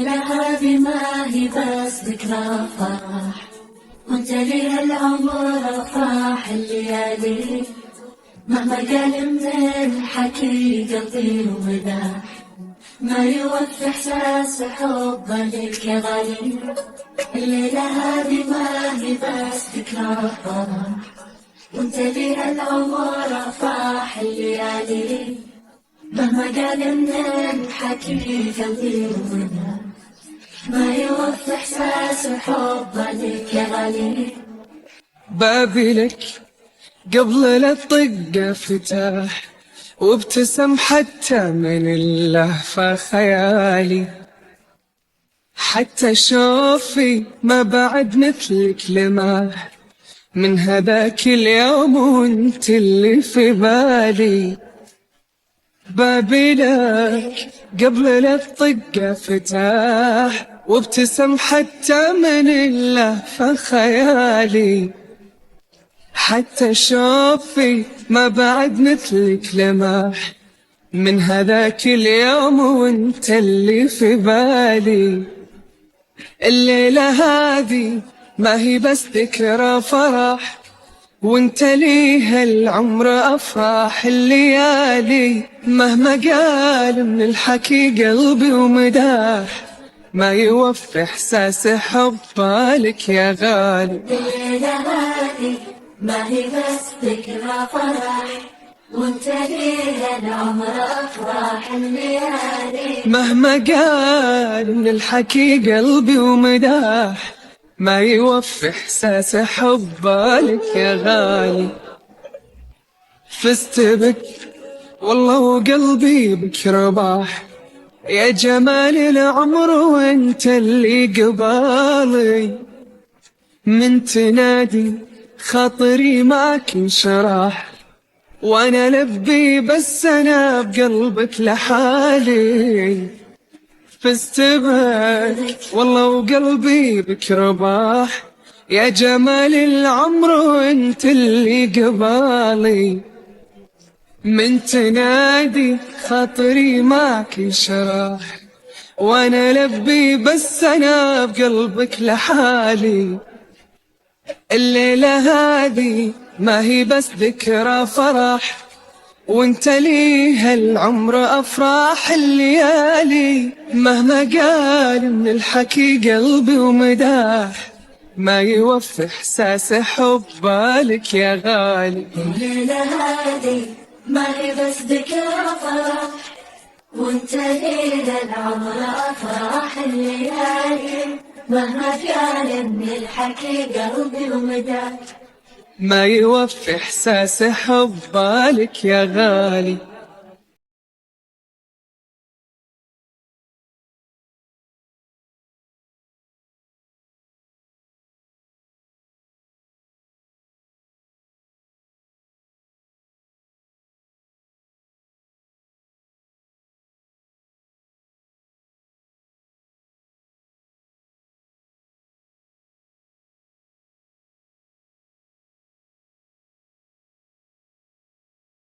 الليلة هذه ما هي بس ذكرى فرح، وانت لي هالعمر افراح الليالي. مهما قال من الحكي قلبي ومداح، ما يوفي احساس حب لك يا غالي. الليلة هذه ما هي بس ذكرى فرح، وانت لي هالعمر افراح الليالي. مهما قال من الحكي قلبي ومداح، ما يوفي احساس حب لك يا غالي. بابي لك قبل لا تطق فتاح، وابتسم حتى من اللهفة خيالي. حتى شوفي ما بعد مثلك لماح، من هذاك اليوم وانت اللي في بالي. بابي لك قبل لا تطق فتاح، وابتسم حتى من اللهفة خيالي. حتى شوفي ما بعد مثلك لماح، من هذاك اليوم وانت اللي في بالي. الليلة هذه ما هي بس ذكرى فرح، وانت لي هالعمر افراح الليالي. مهما قال من الحكي قلبي ومداح، ما يوفي احساس حبك يا غالي. الليلة هذه ما هي بس ذكرى فرح، وانت لي هالعمر افراح الليالي. مهما قال من الحكي قلبي ومداح، ما يوفي احساس حبك يا غالي. فزت بك والله وقلبي بك رباح، يا جمال العمر وانت اللي قبالي. من تنادي خاطري معك انشراح، وانا لبي بس انا بقلبك لحالي. فزت بك والله وقلبي بك رباح، يا جمال العمر وانت اللي قبالي. من تنادي خاطري معك انشراح، وانا لبي بس انا بقلبك لحالي. الليلة هذه ما هي بس ذكرى فرح، وانت لي هالعمر افراح الليالي. مهما قال من الحكي قلبي ومداح، ما يوفي احساس حبك يا غالي. الليلة هذه ما هي بس ذكرى فرح، وانت لي هالعمر افراح الليالي. مهما كان من الحكي قلبي ومداح، ما يوفي احساس حبك يا غالي.